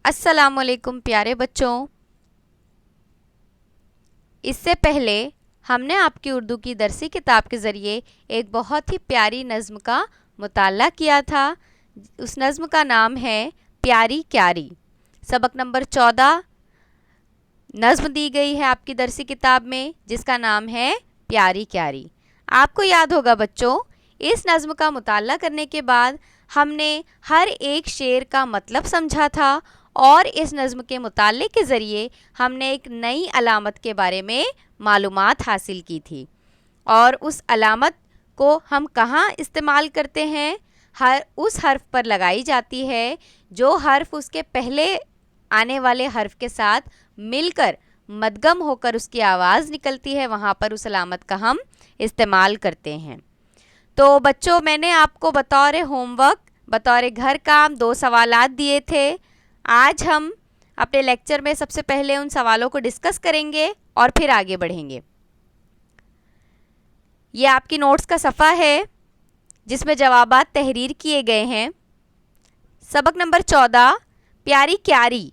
अस्सलामुअलैकुम प्यारे बच्चों। इससे पहले हमने आपकी उर्दू की दरसी किताब के ज़रिए एक बहुत ही प्यारी नज़्म का मुताला किया था। उस नज़्म का नाम है प्यारी क्यारी। सबक नंबर 14 नज़्म दी गई है आपकी दरसी किताब में, जिसका नाम है प्यारी क्यारी। आपको याद होगा बच्चों, इस नज़्म का मुताला करने के बाद हमने हर एक शेर का मतलब समझा था और इस नज़्म के मुताले के ज़रिए हमने एक नई अलामत के बारे में मालूमात हासिल की थी। और उस अलामत को हम कहाँ इस्तेमाल करते हैं? उस हर्फ पर लगाई जाती है जो हर्फ उसके पहले आने वाले हर्फ के साथ मिलकर मद्गम होकर उसकी आवाज़ निकलती है, वहाँ पर उस अलामत का हम इस्तेमाल करते हैं। तो बच्चों, मैंने आपको बतौर होमवर्क, बतौर घर काम 2 सवालात दिए थे। आज हम अपने लेक्चर में सबसे पहले उन सवालों को डिस्कस करेंगे और फिर आगे बढ़ेंगे। ये आपकी नोट्स का सफ़ा है जिसमें जवाबात तहरीर किए गए हैं। सबक नंबर 14 प्यारी क्यारी।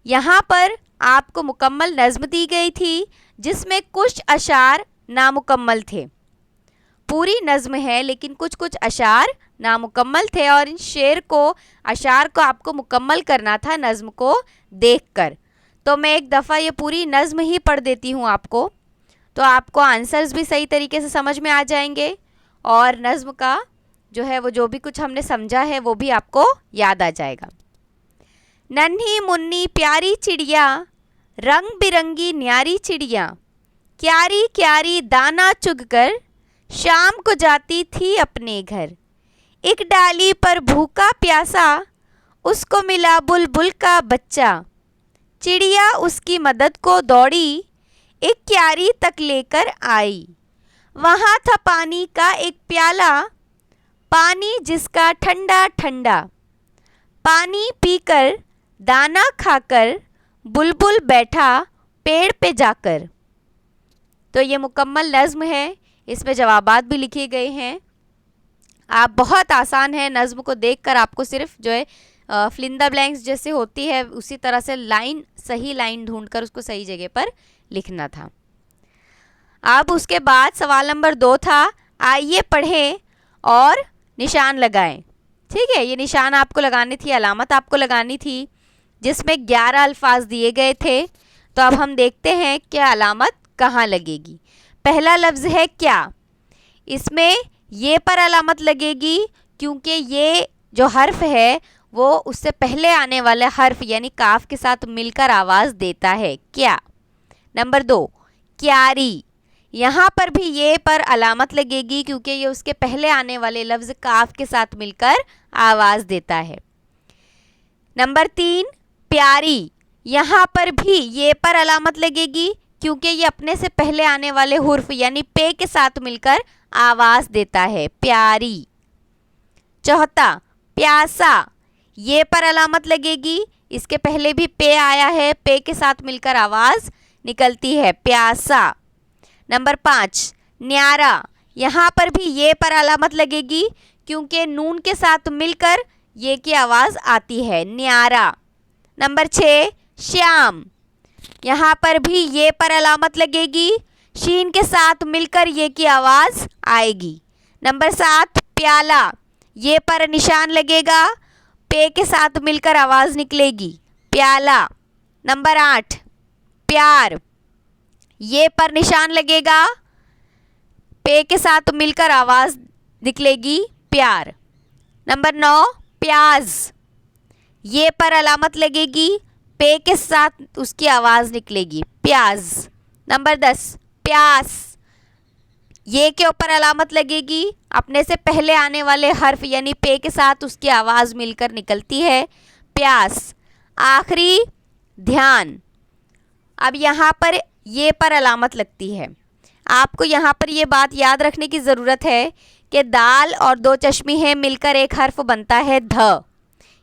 यहाँ पर आपको मुकम्मल नज़्म दी गई थी जिसमें कुछ अशार नामुकम्मल थे। पूरी नज़्म है लेकिन कुछ कुछ अशार नामुकम्मल थे और इन शेर को, अशार को आपको मुकम्मल करना था नज़्म को देखकर। तो मैं एक दफ़ा ये पूरी नज़्म ही पढ़ देती हूँ आपको, तो आपको आंसर्स भी सही तरीके से समझ में आ जाएंगे और नज़्म का जो है वो जो भी कुछ हमने समझा है वो भी आपको याद आ जाएगा। नन्ही मुन्नी प्यारी चिड़िया, रंग बिरंगी न्यारी चिड़िया, क्यारी क्यारी दाना चुगकर शाम को जाती थी अपने घर। एक डाली पर भूखा प्यासा, उसको मिला बुलबुल का बच्चा। चिड़िया उसकी मदद को दौड़ी, एक क्यारी तक लेकर आई। वहाँ था पानी का एक प्याला, पानी जिसका ठंडा ठंडा। पानी पीकर दाना खाकर बुलबुल बैठा पेड़ पे जाकर। तो ये मुकम्मल नज़्म है, इसमें जवाबात भी लिखे गए हैं। आप बहुत आसान है, नज़्म को देखकर आपको सिर्फ जो है फिल इन द ब्लैंक्स जैसे होती है उसी तरह से सही लाइन ढूंढकर उसको सही जगह पर लिखना था। अब उसके बाद सवाल नंबर 2 था, आइए पढ़ें और निशान लगाएं। ठीक है, ये निशान आपको लगानी थी, अलामत आपको लगानी थी जिसमें 11 अल्फाज दिए गए थे। तो अब हम देखते हैं क्या अलामत कहाँ लगेगी। पहला लफ्ज़ है क्या। इसमें ये पर अलामत लगेगी क्योंकि ये जो हर्फ है वो उससे पहले आने वाले हर्फ यानी काफ के साथ मिलकर आवाज़ देता है, क्या। नंबर 2 क्यारी, यहाँ पर भी ये पर अलामत लगेगी क्योंकि ये उसके पहले आने वाले लफ्ज़ काफ के साथ मिलकर आवाज़ देता है। नंबर 3 प्यारी, यहाँ पर भी ये पर अलामत लगेगी क्योंकि ये अपने से पहले आने वाले हुर्फ यानी पे के साथ मिलकर आवाज़ देता है, प्यारी। चौथा प्यासा, ये पर अलामत लगेगी, इसके पहले भी पे आया है, पे के साथ मिलकर आवाज़ निकलती है, प्यासा। नंबर 5 न्यारा, यहाँ पर भी ये पर अलामत लगेगी क्योंकि नून के साथ मिलकर ये की आवाज़ आती है, न्यारा। नंबर 6 श्याम, यहाँ पर भी ये पर अलामत लगेगी, शीन के साथ मिलकर ये की आवाज़ आएगी। नंबर 7 प्याला, ये पर निशान लगेगा, पे के साथ मिलकर आवाज़ निकलेगी, प्याला। नंबर 8 प्यार, ये पर निशान लगेगा, पे के साथ मिलकर आवाज़ निकलेगी, प्यार। नंबर 9 प्याज, ये पर अलामत लगेगी, पे के साथ उसकी आवाज़ निकलेगी, प्याज। नंबर 10 प्यास, ये के ऊपर अलामत लगेगी, अपने से पहले आने वाले हर्फ यानी पे के साथ उसकी आवाज़ मिलकर निकलती है, प्यास। आखिरी ध्यान, अब यहाँ पर ये पर अलामत लगती है। आपको यहाँ पर ये बात याद रखने की ज़रूरत है कि दाल और 2 चश्मी है मिलकर एक हर्फ बनता है ध।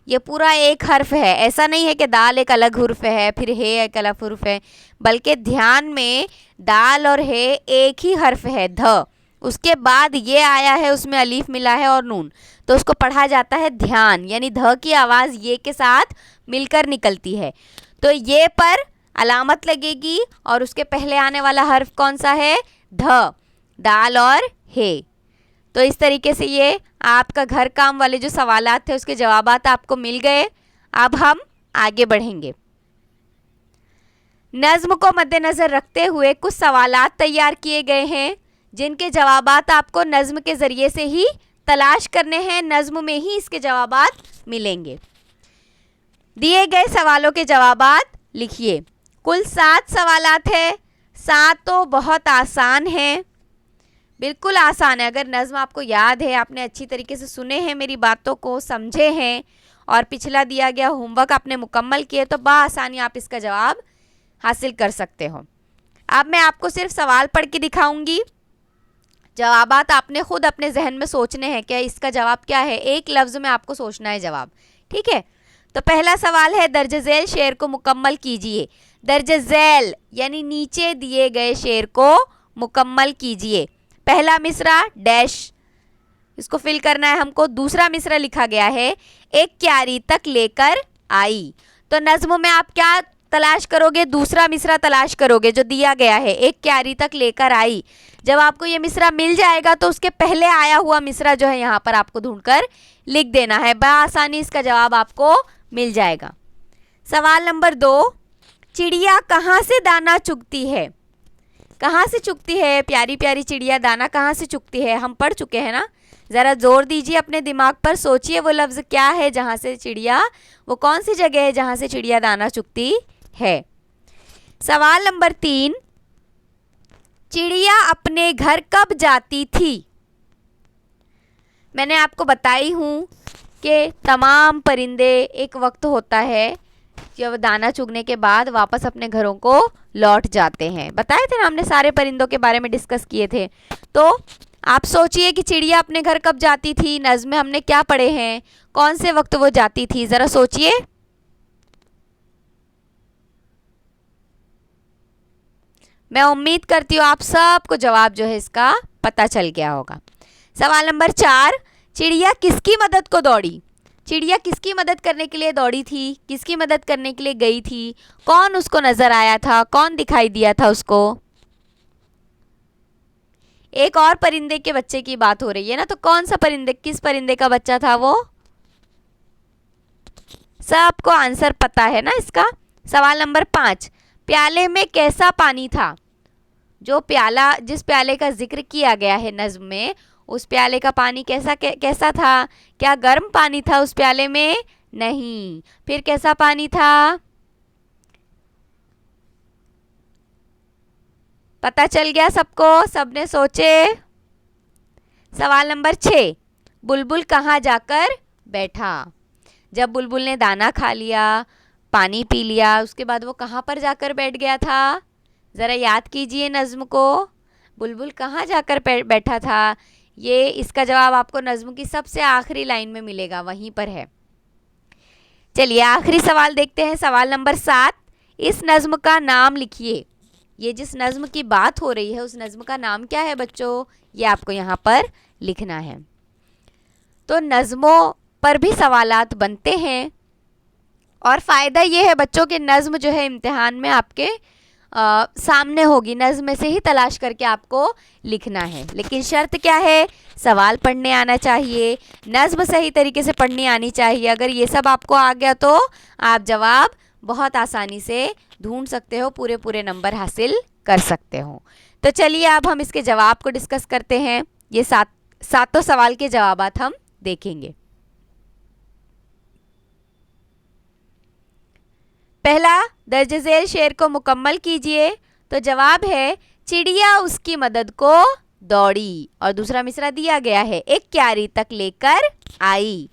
ये पूरा एक हर्फ है, ऐसा नहीं है कि दाल एक अलग हुर्फ है फिर हे एक अलग हुर्फ है, बल्कि ध्यान में दाल और हे एक ही हर्फ है, ध। उसके बाद ये आया है, उसमें अलीफ मिला है और नून, तो उसको पढ़ा जाता है ध्यान, यानी ध की आवाज़ ये के साथ मिलकर निकलती है। तो ये पर अलामत लगेगी और उसके पहले आने वाला हर्फ कौन सा है? ध, दाल और हे। तो इस तरीके से ये आपका घर काम वाले जो सवालात थे उसके जवाबात आपको मिल गए। अब हम आगे बढ़ेंगे। नज़्म को मद्देनज़र रखते हुए कुछ सवालात तैयार किए गए हैं जिनके जवाबात आपको नज़्म के ज़रिए से ही तलाश करने हैं, नज़्म में ही इसके जवाबात मिलेंगे। दिए गए सवालों के जवाबात लिखिए। कुल 7 सवालात है, 7 तो बहुत आसान हैं, बिल्कुल आसान है। अगर नज़्म आपको याद है, आपने अच्छी तरीके से सुने हैं, मेरी बातों को समझे हैं और पिछला दिया गया होमवर्क आपने मुकम्मल किए तो बआसानी आप इसका जवाब हासिल कर सकते हो। अब मैं आपको सिर्फ सवाल पढ़ के दिखाऊंगी, जवाबात आपने खुद अपने जहन में सोचने हैं कि इसका जवाब क्या है, एक लफ्ज़ में आपको सोचना है जवाब, ठीक है। तो पहला सवाल है, दर्ज झेल शेर को मुकम्मल कीजिए। दर्ज झेल यानी नीचे दिए गए शेर को मुकम्मल कीजिए। पहला मिसरा डैश, इसको फिल करना है हमको। दूसरा मिसरा लिखा गया है, एक क्यारी तक लेकर आई। तो नज़्म में आप क्या तलाश करोगे? दूसरा मिसरा तलाश करोगे जो दिया गया है, एक क्यारी तक लेकर आई। जब आपको ये मिसरा मिल जाएगा तो उसके पहले आया हुआ मिसरा जो है यहाँ पर आपको ढूंढकर लिख देना है, बआसानी इसका जवाब आपको मिल जाएगा। सवाल नंबर 2, चिड़िया कहाँ से दाना चुगती है? कहाँ से चुगती है प्यारी प्यारी चिड़िया, दाना कहाँ से चुगती है? हम पढ़ चुके हैं ना, ज़रा जोर दीजिए अपने दिमाग पर, सोचिए वो लफ्ज़ क्या है जहाँ से चिड़िया, वो कौन सी जगह है जहाँ से चिड़िया दाना चुगती है। सवाल नंबर 3, चिड़िया अपने घर कब जाती थी? मैंने आपको बताई हूँ कि तमाम परिंदे एक वक्त होता है जब दाना चुगने के बाद वापस अपने घरों को लौट जाते हैं। बताए थे ना हमने, सारे परिंदों के बारे में डिस्कस किए थे। तो आप सोचिए कि चिड़िया अपने घर कब जाती थी। नज़्म में हमने क्या पढ़े हैं, कौन से वक्त वो जाती थी, ज़रा सोचिए। मैं उम्मीद करती हूँ आप सबको जवाब जो है इसका पता चल गया होगा। सवाल नंबर 4, चिड़िया किसकी मदद को दौड़ी? चिड़िया किसकी मदद करने के लिए दौड़ी थी? किसकी मदद करने के लिए गई थी? कौन उसको नज़र आया था? कौन दिखाई दिया था उसको? एक और परिंदे के बच्चे की बात हो रही है ना, तो कौन सा परिंदे, किस परिंदे का बच्चा था वो? सबको आंसर पता है ना इसका। सवाल नंबर 5, प्याले में कैसा पानी था? जो प्याला, जिस प्याले का जिक्र किया गया है नज़्म में, उस प्याले का पानी कैसा था? क्या गर्म पानी था उस प्याले में? नहीं। फिर कैसा पानी था? पता चल गया सबको? सबने सोचे? सवाल नंबर 6, बुलबुल कहाँ जाकर बैठा? जब बुलबुल ने दाना खा लिया, पानी पी लिया, उसके बाद वो कहाँ पर जाकर बैठ गया था? ज़रा याद कीजिए नज़्म को, बुलबुल कहाँ जाकर बैठा था? ये इसका जवाब आपको नज़्म की सबसे आखिरी लाइन में मिलेगा, वहीं पर है। चलिए आखिरी सवाल देखते हैं। सवाल नंबर 7, इस नज़्म का नाम लिखिए। ये जिस नज़्म की बात हो रही है उस नज़्म का नाम क्या है बच्चों? ये आपको यहाँ पर लिखना है। तो नज़्मों पर भी सवालात बनते हैं और फ़ायदा ये है बच्चों के नज़्म जो है इम्तिहान में आपके सामने होगी, नज़्म में से ही तलाश करके आपको लिखना है। लेकिन शर्त क्या है? सवाल पढ़ने आना चाहिए, नज़्म सही तरीके से पढ़नी आनी चाहिए। अगर ये सब आपको आ गया तो आप जवाब बहुत आसानी से ढूंढ सकते हो, पूरे पूरे नंबर हासिल कर सकते हो। तो चलिए अब हम इसके जवाब को डिस्कस करते हैं। ये सातों सवाल के जवाबात हम देखेंगे। पहला, दर्ज झेल शेर को मुकम्मल कीजिए। तो जवाब है, चिड़िया उसकी मदद को दौड़ी। और दूसरा मिसरा दिया गया है, एक क्यारी तक लेकर आई।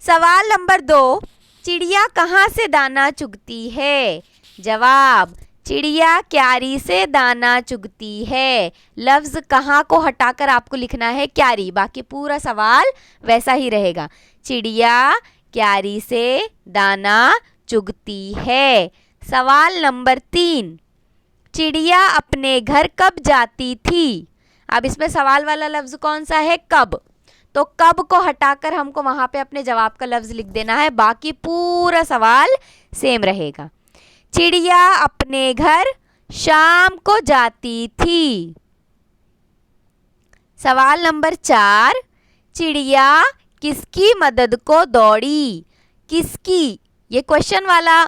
सवाल नंबर 2, चिड़िया कहाँ से दाना चुगती है? जवाब, चिड़िया क्यारी से दाना चुगती है। लफ्ज़ कहाँ को हटाकर आपको लिखना है क्यारी, बाकी पूरा सवाल वैसा ही रहेगा। चिड़िया क्यारी से दाना चुगती है। सवाल नंबर 3, चिड़िया अपने घर कब जाती थी? अब इसमें सवाल वाला लफ्ज कौन सा है, कब, तो कब को हटाकर हमको वहां पे अपने जवाब का लफ्ज लिख देना है, बाकी पूरा सवाल सेम रहेगा। चिड़िया अपने घर शाम को जाती थी। सवाल नंबर 4, चिड़िया किसकी मदद को दौड़ी। किसकी, ये क्वेश्चन वाला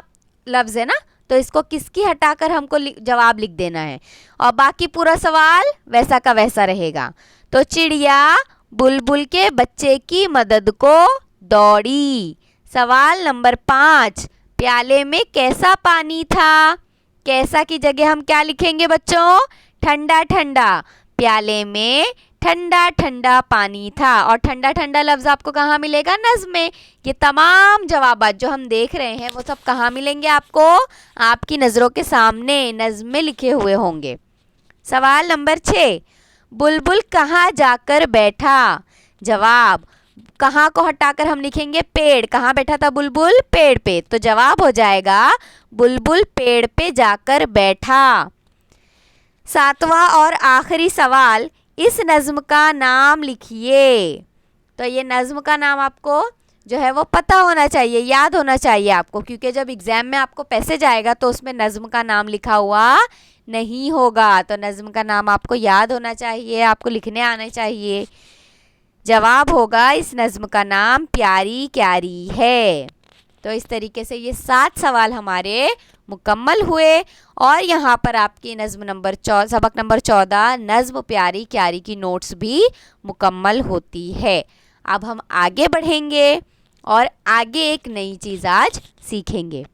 लफ्ज है ना, तो इसको किसकी हटाकर हमको जवाब लिख देना है और बाकी पूरा सवाल वैसा का वैसा रहेगा। तो चिड़िया बुलबुल के बच्चे की मदद को दौड़ी। सवाल नंबर 5, प्याले में कैसा पानी था। कैसा की जगह हम क्या लिखेंगे बच्चों, ठंडा ठंडा। प्याले में ठंडा ठंडा पानी था। और ठंडा ठंडा लफ्ज आपको कहाँ मिलेगा, नज्म में। ये तमाम जवाबात जो हम देख रहे हैं वो सब कहाँ मिलेंगे आपको, आपकी नज़रों के सामने नज्म में लिखे हुए होंगे। सवाल नंबर 6, बुलबुल कहाँ जाकर बैठा। जवाब, कहाँ को हटाकर हम लिखेंगे पेड़। कहाँ बैठा था बुलबुल, पेड़ पे, तो जवाब हो जाएगा बुलबुल पेड़ पे जाकर बैठा। 7वां और आखिरी सवाल, इस नज्म का नाम लिखिए। तो ये नज्म का नाम आपको जो है वो पता होना चाहिए, याद होना चाहिए आपको, क्योंकि जब एग्जाम में आपको पैसेज आएगा तो उसमें नज्म का नाम लिखा हुआ नहीं होगा। तो नज्म का नाम आपको याद होना चाहिए, आपको लिखने आना चाहिए। जवाब होगा इस नज्म का नाम प्यारी क्यारी है। तो इस तरीके से ये 7 सवाल हमारे मुकम्मल हुए और यहाँ पर आपकी सबक नंबर 14 नज्म प्यारी क्यारी की नोट्स भी मुकम्मल होती है। अब हम आगे बढ़ेंगे और आगे एक नई चीज़ आज सीखेंगे।